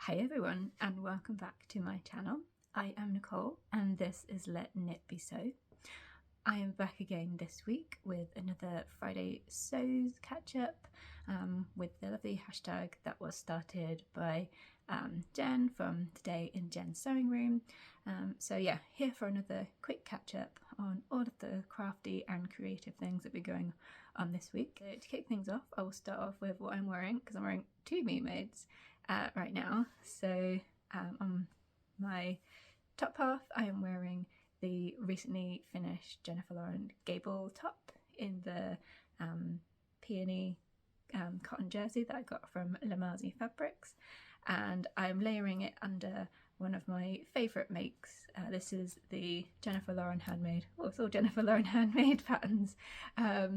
Hi everyone and welcome back to my channel. I am Nicole and this is Let Knit Be Sew. I am back again this week with another Friday Sews catch up with the lovely hashtag that was started by Jen from Today in Jen's Sewing Room. So yeah, here for another quick catch up on all of the crafty and creative things that have been going on this week. So to kick things off, I will start off with what I'm wearing because I'm wearing two mermaids right now. So on my top half I am wearing the recently finished Jennifer Lauren Gable top in the peony cotton jersey that I got from Lamazi Fabrics, and I'm layering it under one of my favourite makes. This is the Jennifer Lauren Handmade. Oh, it's all Jennifer Lauren Handmade patterns. I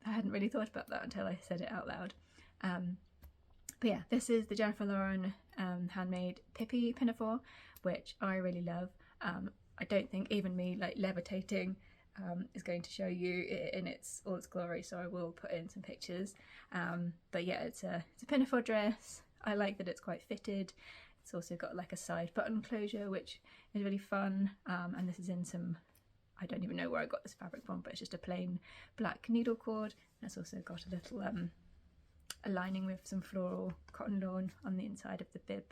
hadn't really thought about that until I said it out loud. But yeah, this is the Jennifer Lauren Handmade Pippi Pinafore, which I really love. I don't think even me like levitating is going to show you it in all its glory, so I will put in some pictures. But yeah, it's a pinafore dress. I like that it's quite fitted. It's also got like a side button closure, which is really fun. And this is in some, I don't even know where I got this fabric from, but it's just a plain black needle cord. And it's also got a little a lining with some floral cotton lawn on the inside of the bib.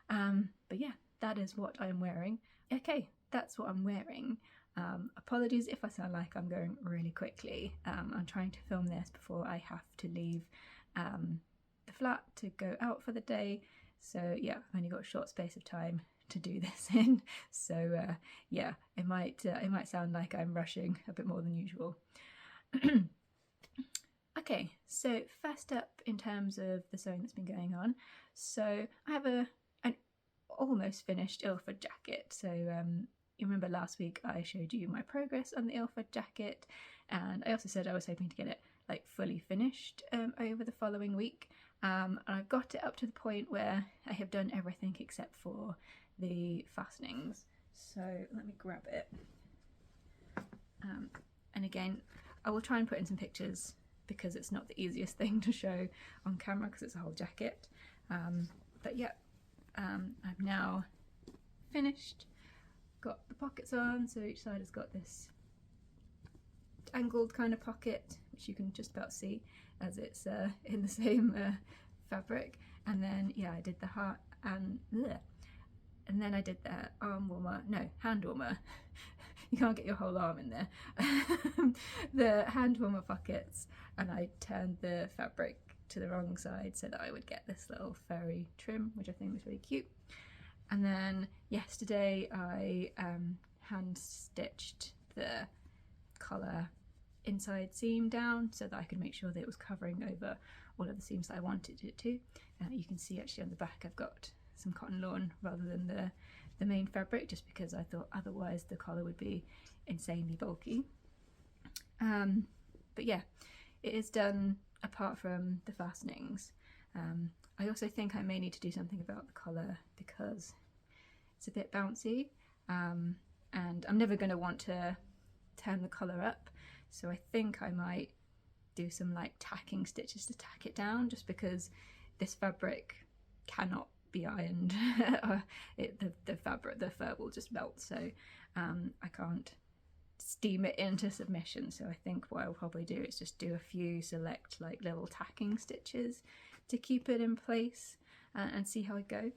But yeah, that is what I'm wearing. Okay, that's what I'm wearing. Apologies if I sound like I'm going really quickly. I'm trying to film this before I have to leave the flat to go out for the day. So yeah, I've only got a short space of time to do this in. So yeah, it might sound like I'm rushing a bit more than usual. Okay, so first up in terms of the sewing that's been going on, so I have an almost finished Ilford jacket. So you remember last week I showed you my progress on the Ilford jacket, and I also said I was hoping to get it like fully finished over the following week. And I've got it up to the point where I have done everything except for the fastenings. So let me grab it. And again, I will try and put in some pictures because it's not the easiest thing to show on camera because it's a whole jacket. But yeah, I've now finished, got the pockets on, so each side has got this angled kind of pocket, which you can just about see as it's in the same fabric. And then yeah, I did the heart and then I did the hand warmer. You can't get your whole arm in there. The hand warmer pockets, and I turned the fabric to the wrong side so that I would get this little furry trim, which I think was really cute. And then yesterday I hand stitched the collar inside seam down so that I could make sure that it was covering over all of the seams that I wanted it to. You can see actually on the back I've got some cotton lawn rather than the main fabric, just because I thought otherwise the collar would be insanely bulky. But yeah, it is done apart from the fastenings. I also think I may need to do something about the collar because it's a bit bouncy, and I'm never going to want to turn the collar up, so I think I might do some like tacking stitches to tack it down, just because this fabric cannot be ironed. The fur will just melt, so I can't steam it into submission. So I think what I'll probably do is just do a few select like little tacking stitches to keep it in place and see how I go.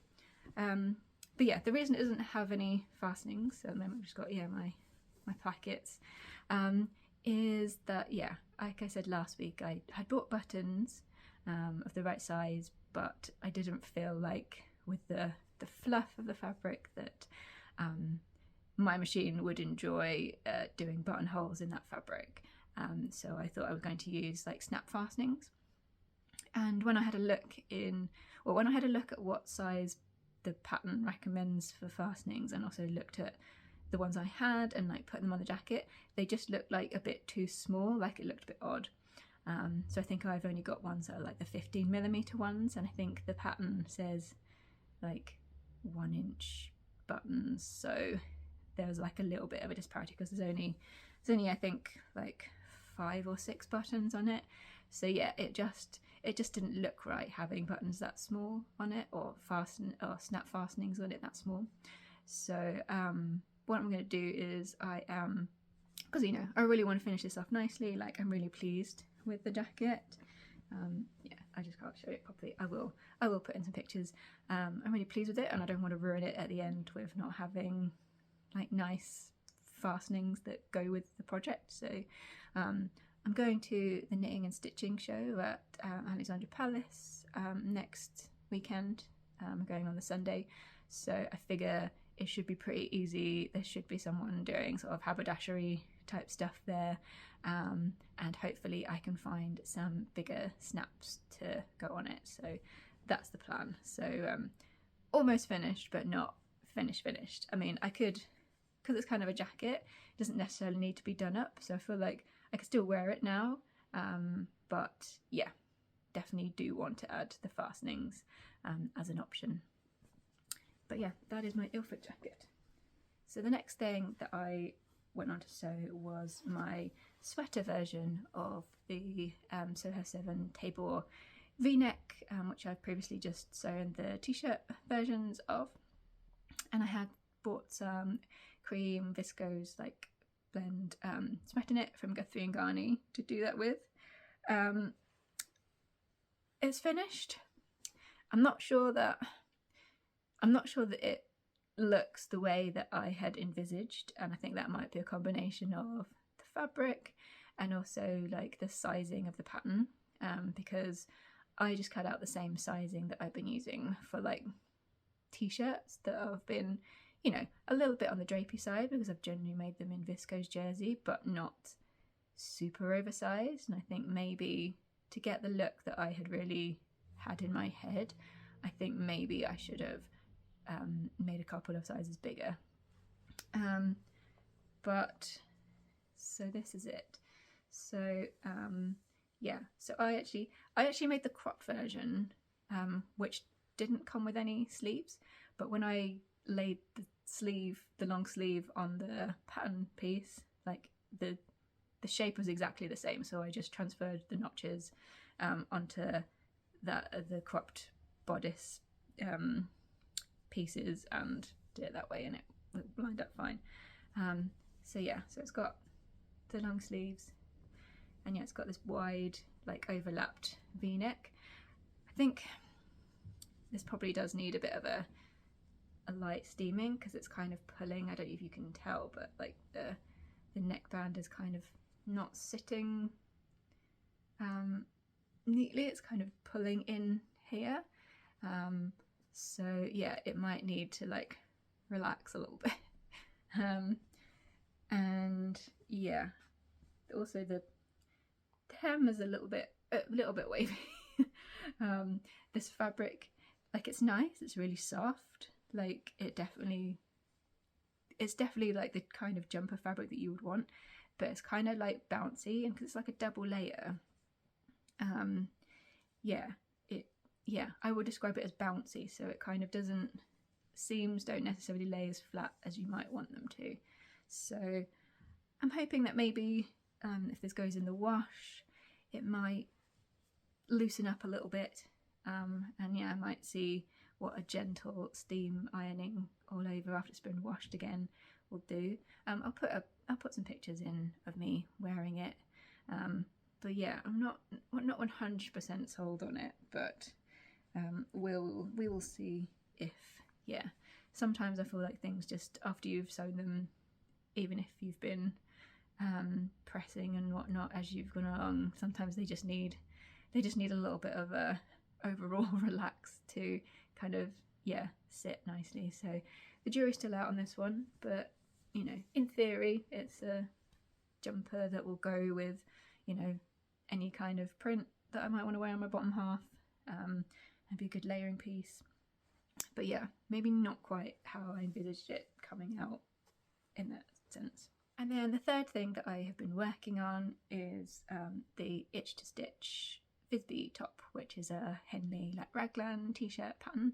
But yeah, the reason it doesn't have any fastenings at the moment, I've just got my packets, is that yeah, like I said last week, I had bought buttons of the right size, but I didn't feel like with the fluff of the fabric that my machine would enjoy doing buttonholes in that fabric. So I thought I was going to use like snap fastenings. And when I had a look at what size the pattern recommends for fastenings, and also looked at the ones I had and like put them on the jacket, they just looked like a bit too small, like it looked a bit odd. So I think I've only got ones that are like the 15mm ones, and I think the pattern says like 1-inch buttons, so there's like a little bit of a disparity because there's only I think like 5 or 6 buttons on it. So yeah, it just didn't look right having buttons that small on it, or snap fastenings on it that small. So what I'm going to do is because I really want to finish this off nicely. Like, I'm really pleased with the jacket. Yeah, I just can't show it properly. I will put in some pictures. I'm really pleased with it, and I don't want to ruin it at the end with not having like nice fastenings that go with the project. So I'm going to the knitting and stitching show at Alexandra Palace next weekend. I'm going on the Sunday, so I figure it should be pretty easy. There should be someone doing sort of haberdashery type stuff there, and hopefully I can find some bigger snaps to go on it. So that's the plan. So almost finished, but not finished. I mean, I could, because it's kind of a jacket, it doesn't necessarily need to be done up, so I feel like I could still wear it now, but yeah, definitely do want to add the fastenings as an option. But yeah, that is my Ilford jacket. So the next thing that I went on to sew was my sweater version of the Soho 7 Tabor V-neck, which I've previously just sewn the t-shirt versions of, and I had bought some cream viscose like blend sweater knit from Guthrie and Garney to do that with. It's finished. I'm not sure that it looks the way that I had envisaged, and I think that might be a combination of the fabric and also like the sizing of the pattern, because I just cut out the same sizing that I've been using for like t-shirts that have been, a little bit on the drapey side, because I've generally made them in viscose jersey, but not super oversized. And I think maybe to get the look that I had really had in my head, I think maybe I should have made a couple of sizes bigger. But so this is it. So yeah, so I actually made the crop version, which didn't come with any sleeves, but when I laid the long sleeve on the pattern piece, like the shape was exactly the same, so I just transferred the notches onto the cropped bodice pieces and did it that way, and it lined up fine. So yeah, so it's got the long sleeves, and yeah, it's got this wide like overlapped v-neck. I think this probably does need a bit of a light steaming, because it's kind of pulling. I don't know if you can tell, but like the neckband is kind of not sitting neatly. It's kind of pulling in here, so yeah, it might need to like relax a little bit. And yeah, also the hem is a little bit wavy. This fabric, like, it's nice, it's really soft, like it's definitely like the kind of jumper fabric that you would want, but it's kind of like bouncy, and because it's like a double layer, yeah, I would describe it as bouncy, so it kind of seams don't necessarily lay as flat as you might want them to. So I'm hoping that maybe if this goes in the wash, it might loosen up a little bit, and yeah, I might see what a gentle steam ironing all over after it's been washed again will do. I'll put some pictures in of me wearing it, but yeah, I'm not 100% sold on it, but we will see if, yeah. Sometimes I feel like things, just after you've sewn them, even if you've been pressing and whatnot as you've gone along, sometimes they just need a little bit of a overall relax to kind of, yeah, sit nicely. So the jury's still out on this one, but in theory it's a jumper that will go with any kind of print that I might want to wear on my bottom half, and be a good layering piece. But yeah, maybe not quite how I envisaged it coming out in that sense. And then the third thing that I have been working on is the Itch to Stitch Frisbee top, which is a Henley like raglan t-shirt pattern,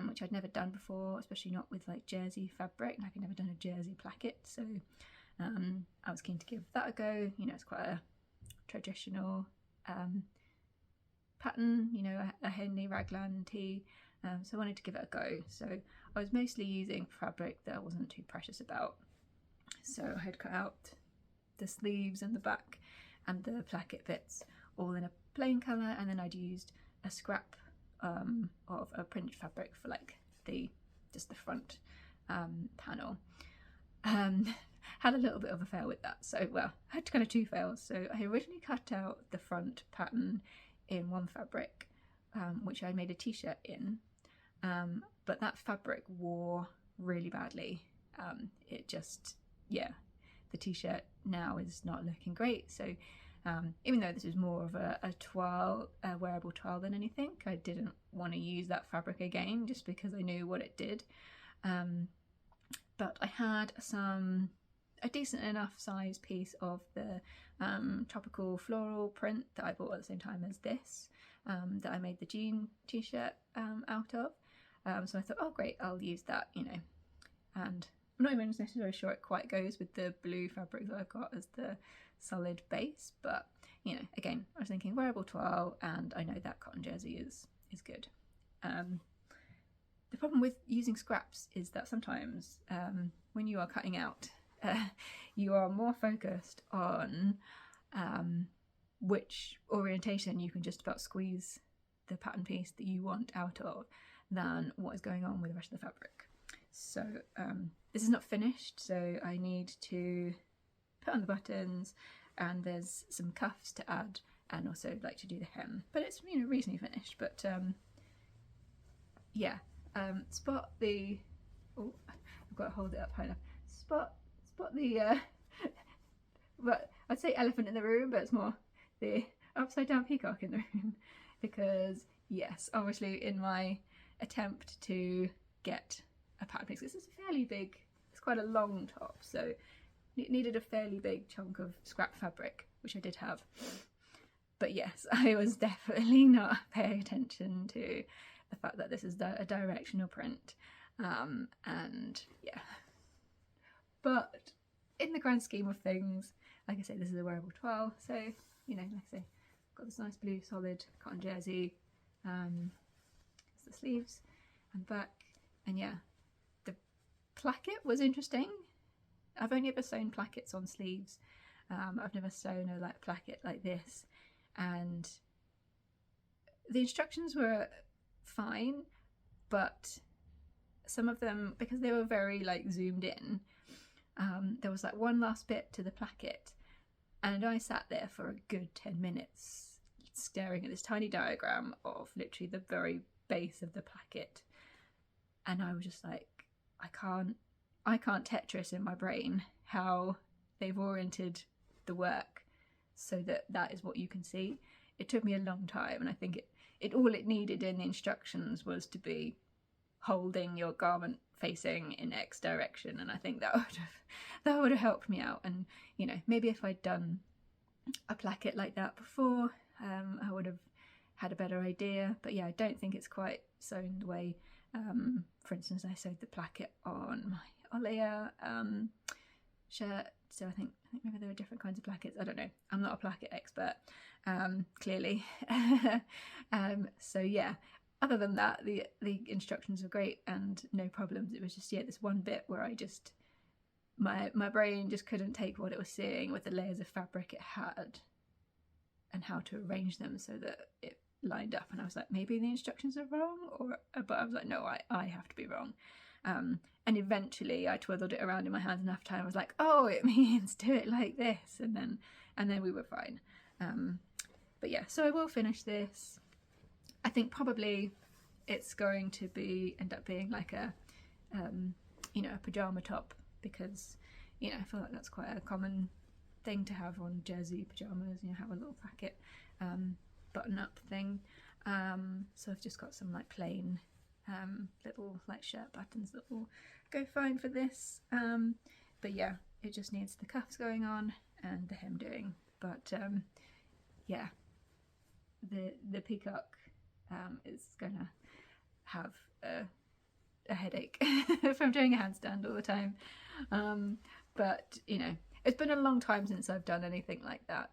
which I'd never done before, especially not with like jersey fabric. Like, I'd never done a jersey placket, so I was keen to give that a go. It's quite a traditional pattern, you know, a Henley raglan tee. So I wanted to give it a go. So I was mostly using fabric that I wasn't too precious about. So I had cut out the sleeves and the back and the placket bits all in a plain colour, and then I'd used a scrap of a printed fabric for like just the front panel. Had a little bit of a fail with that. So, well, I had kind of two fails. So I originally cut out the front pattern in one fabric, which I made a t-shirt in, but that fabric wore really badly. It just, yeah, the t-shirt now is not looking great. So even though this was more of a wearable toile than anything, I didn't want to use that fabric again just because I knew what it did. But I had a decent enough size piece of the tropical floral print that I bought at the same time as this, that I made the jean t-shirt out of. So I thought, oh great, I'll use that, you know. And I'm not even necessarily sure it quite goes with the blue fabric that I've got as the solid base, but you know, again, I was thinking wearable toile, and I know that cotton jersey is good. The problem with using scraps is that sometimes when you are cutting out, you are more focused on which orientation you can just about squeeze the pattern piece that you want out of than what is going on with the rest of the fabric. So this is not finished, so I need to put on the buttons, and there's some cuffs to add, and also like to do the hem, but it's, you know, reasonably finished. But yeah, spot the, oh, I've got to hold it up high enough. Spot the but I'd say elephant in the room, but it's more the upside down peacock in the room, because yes, obviously in my attempt to get a pattern piece, this is fairly big, it's quite a long top, so it needed a fairly big chunk of scrap fabric, which I did have. But yes, I was definitely not paying attention to the fact that this is a directional print, and yeah. But in the grand scheme of things, like I say, this is a wearable toile, so, you know, like I say, got this nice blue solid cotton jersey, it's the sleeves and back, and yeah, the placket was interesting. I've only ever sewn plackets on sleeves. I've never sewn a placket like this, and the instructions were fine, but some of them, because they were very like zoomed in, there was like one last bit to the placket, and I sat there for a good 10 minutes staring at this tiny diagram of literally the very base of the placket, and I was just like, I can't Tetris in my brain how they've oriented the work so that that is what you can see. It took me a long time, and I think all it needed in the instructions was to be holding your garment facing in X direction, and I think that would have helped me out. And you know, maybe if I'd done a placket like that before, I would have had a better idea. But yeah, I don't think it's quite sewn the way, for instance, I sewed the placket on my Olea shirt, so I think maybe there are different kinds of plackets. I don't know, I'm not a placket expert, clearly. So yeah, other than that, the instructions were great and no problems. It was just, yeah, this one bit where I just, my brain just couldn't take what it was seeing with the layers of fabric it had and how to arrange them so that it lined up. And I was like, maybe the instructions are wrong, but I was like, no, I have to be wrong. And eventually I twiddled it around in my hands enough time. I was like, oh, it means do it like this, and then we were fine. But yeah, so I will finish this. I think probably it's going to end up being like a you know, a pajama top, because you know, I feel like that's quite a common thing to have on jersey pajamas. You know, have a little pocket button up thing. So I've just got some like plain little like shirt buttons that will go fine for this. But yeah, it just needs the cuffs going on and the hem doing. But yeah, the peacock is gonna have a headache from doing a handstand all the time. But you know, it's been a long time since I've done anything like that.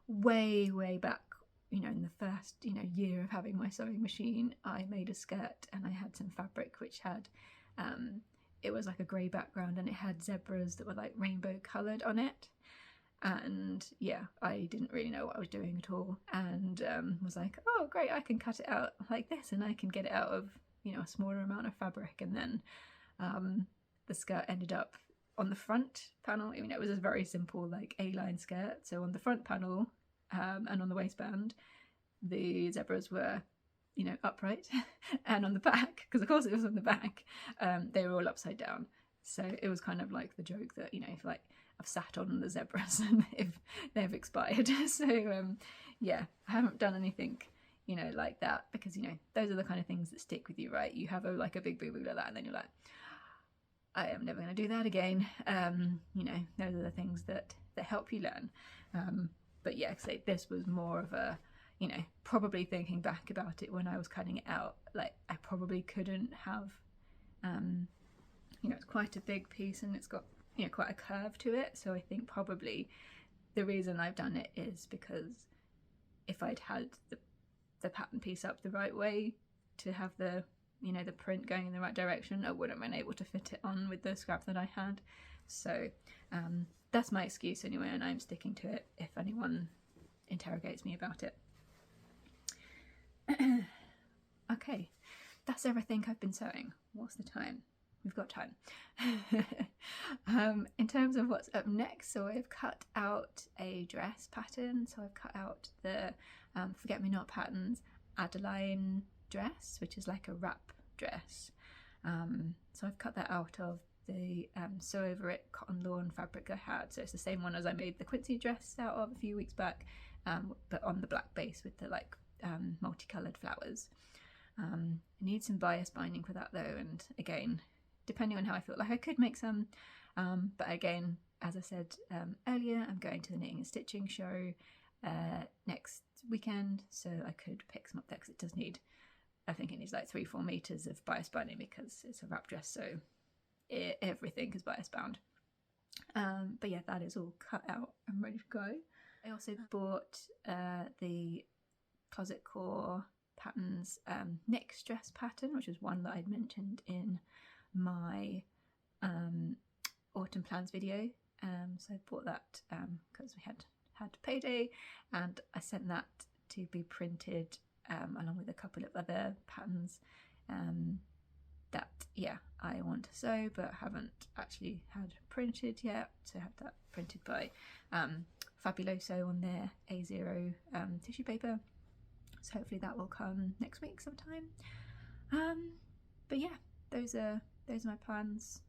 way back, you know, in the first, you know, year of having my sewing machine, I made a skirt and I had some fabric which had it was like a grey background and it had zebras that were like rainbow coloured on it. And yeah, I didn't really know what I was doing at all, and was like, oh great, I can cut it out like this and I can get it out of, you know, a smaller amount of fabric. And then the skirt ended up on the front panel. I mean, it was a very simple like A-line skirt, so on the front panel and on the waistband the zebras were, you know, upright, and on the back, because of course it was on the back, they were all upside down. So it was kind of like the joke that, you know, if like I've sat on the zebras and they've expired. So yeah, I haven't done anything, you know, like that, because, you know, those are the kind of things that stick with you, right? You have like a big boo-boo like that and then you're like, I am never going to do that again. You know, those are the things that help you learn. But yeah, so this was more of a, you know, probably thinking back about it when I was cutting it out, like I probably couldn't have, you know, it's quite a big piece and it's got, you know, quite a curve to it. So I think probably the reason I've done it is because if I'd had the pattern piece up the right way to have the, you know, the print going in the right direction, I wouldn't have been able to fit it on with the scrap that I had. So that's my excuse anyway, and I'm sticking to it if anyone interrogates me about it. Okay, that's everything I've been sewing. What's the time? We've got time. In terms of what's up next, so I've cut out a dress pattern. So I've cut out the Forget Me Not Patterns Adeline dress, which is like a wrap dress. So I've cut that out of the Sew Over It cotton lawn fabric I had. So it's the same one as I made the Quincy dress out of a few weeks back, but on the black base with the like multicoloured flowers. I need some bias binding for that though, and again, depending on how I feel, like I could make some, but again, as I said earlier, I'm going to the knitting and stitching show next weekend, so I could pick some up there because it does need, I think it needs like 3-4 meters of bias binding because it's a wrap dress, so everything is bias bound. But yeah, that is all cut out and ready to go. I also bought the Closet Core Patterns Next Dress pattern, which is one that I'd mentioned in my autumn plans video. So I bought that because we had payday, and I sent that to be printed along with a couple of other patterns that I want to sew but haven't actually had printed yet. So I have that printed by Fabuloso on their A0 tissue paper. So hopefully that will come next week sometime. But yeah, those are my plans.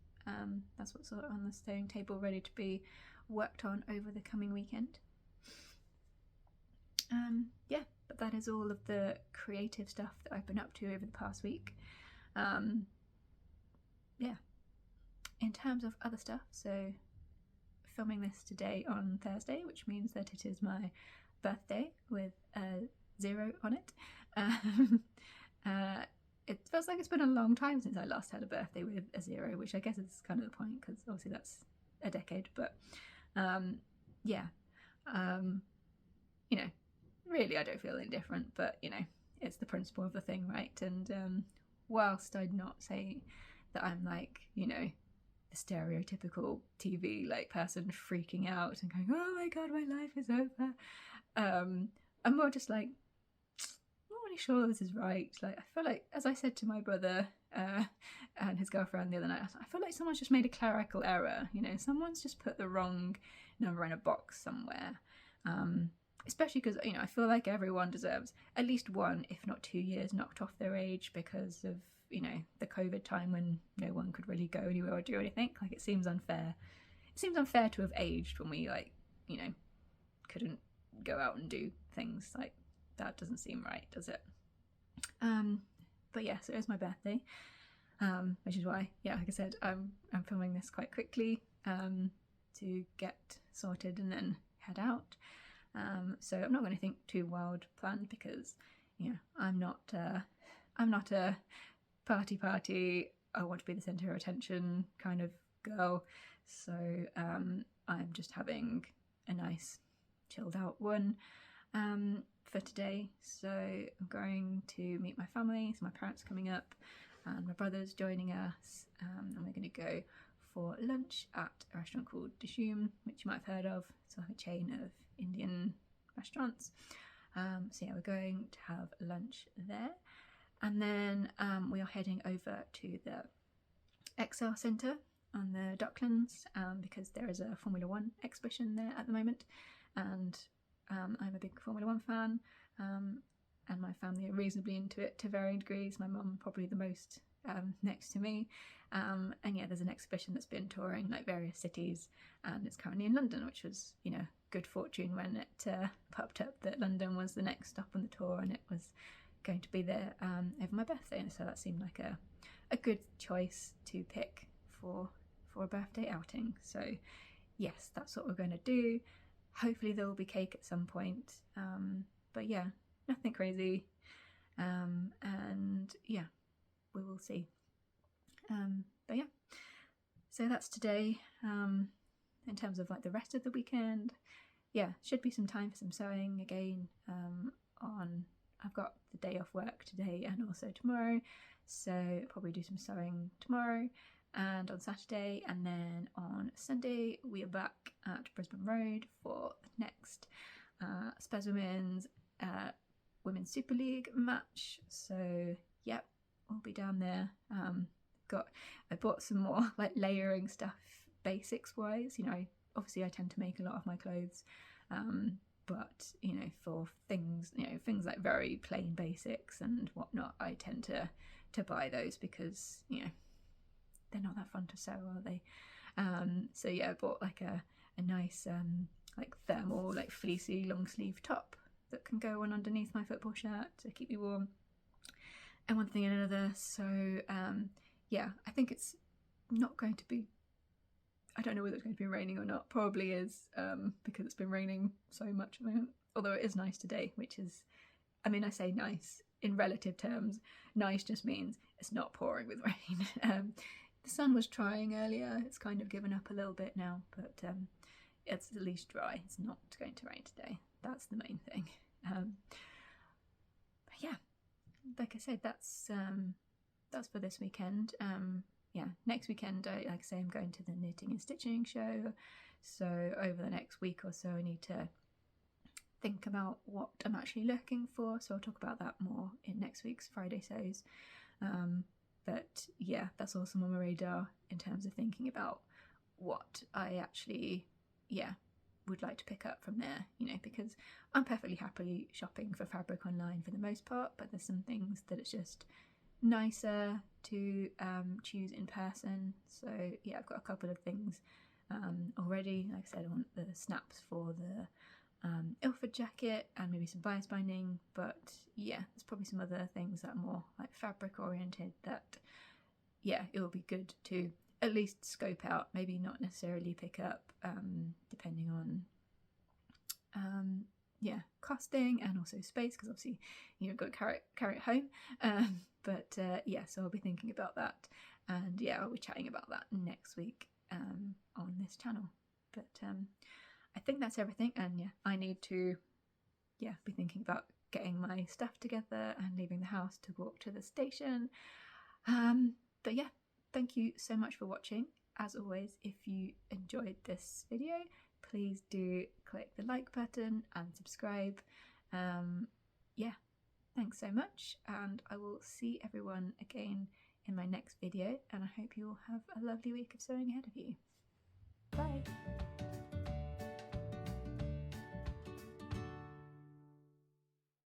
That's what's sort of on the sewing table, ready to be worked on over the coming weekend. Yeah, but that is all of the creative stuff that I've been up to over the past week. Yeah, in terms of other stuff, so filming this today on Thursday, which means that it is my birthday with a 0 on it. It feels like it's been a long time since I last had a birthday with a 0, which I guess is kind of the point because obviously that's a decade. But yeah, you know, really I don't feel any different, but you know, it's the principle of the thing, right? And whilst I'd not say that I'm like, you know, the stereotypical TV like person freaking out and going, oh my god, my life is over, I'm more just like, I'm not really sure this is right. Like, I feel like, as I said to my brother and his girlfriend the other night, I feel like someone's just made a clerical error, you know, someone's just put the wrong number in a box somewhere. Especially because, you know, I feel like everyone deserves at least 1, if not 2 years knocked off their age because of, you know, the COVID time when no one could really go anywhere or do anything. Like, it seems unfair. It seems unfair to have aged when we, like, you know, couldn't go out and do things. Like, that doesn't seem right, does it? But yeah, so it was my birthday, which is why, yeah, like I said, I'm filming this quite quickly to get sorted and then head out. So I'm not going to think too wild planned because, you know, I'm not a party, I want to be the centre of attention kind of girl. So I'm just having a nice chilled out one for today. So I'm going to meet my family, so my parents are coming up and my brother's joining us, and we're going to go for lunch at a restaurant called Dishoom, which you might have heard of. It's like a chain of Indian restaurants. So yeah, we're going to have lunch there, and then we are heading over to the Excel Centre on the Docklands, because there is a Formula 1 exhibition there at the moment, and I'm a big Formula 1 fan, and my family are reasonably into it to varying degrees. My mum probably the most, next to me, and yeah, there's an exhibition that's been touring like various cities, and it's currently in London, which was, you know, good fortune when it popped up that London was the next stop on the tour, and it was going to be there over my birthday, and so that seemed like a good choice to pick for a birthday outing. So yes, that's what we're going to do. Hopefully there will be cake at some point, but yeah, nothing crazy, and yeah, we will see. But yeah, so that's today. In terms of like the rest of the weekend, yeah, should be some time for some sewing again. I've got the day off work today and also tomorrow, so probably do some sewing tomorrow and on Saturday, and then on Sunday we are back at Brisbane Road for the next Spurs Women's Super League match. So yep, we'll be down there. I bought some more like layering stuff, basics wise. You know, obviously I tend to make a lot of my clothes, but you know, for things, you know, things like very plain basics and whatnot, I tend to buy those because, you know, they're not that fun to sew, are they? So yeah, I bought like a nice like thermal, like fleecy long sleeve top that can go on underneath my football shirt to keep me warm, and one thing and another. So yeah, I think it's not going to be, I don't know whether it's going to be raining or not. Probably is, because it's been raining so much at the moment. Although it is nice today, which is, I mean, I say nice in relative terms. Nice just means it's not pouring with rain. The sun was trying earlier. It's kind of given up a little bit now, but it's at least dry. It's not going to rain today. That's the main thing. But yeah, like I said, that's for this weekend. Yeah, next weekend, like I say, I'm going to the knitting and stitching show. So over the next week or so, I need to think about what I'm actually looking for. So I'll talk about that more in next week's Friday sews. But yeah, that's also on my radar in terms of thinking about what I actually, yeah, would like to pick up from there, you know, because I'm perfectly happy shopping for fabric online for the most part, but there's some things that it's just nicer to choose in person. So yeah, I've got a couple of things already. Like I said, I want the snaps for the Ilford Jacket and maybe some bias binding, but yeah, there's probably some other things that are more like fabric oriented that, yeah, it will be good to at least scope out, maybe not necessarily pick up, depending on yeah, costing and also space, because obviously you've got to carry it home. But yeah, so I'll be thinking about that, and yeah, I'll be chatting about that next week on this channel. But I think that's everything, and yeah, I need to be thinking about getting my stuff together and leaving the house to walk to the station. But yeah, thank you so much for watching. As always, if you enjoyed this video, please do click the like button and subscribe. Yeah, thanks so much, and I will see everyone again in my next video, and I hope you all have a lovely week of sewing ahead of you. Bye!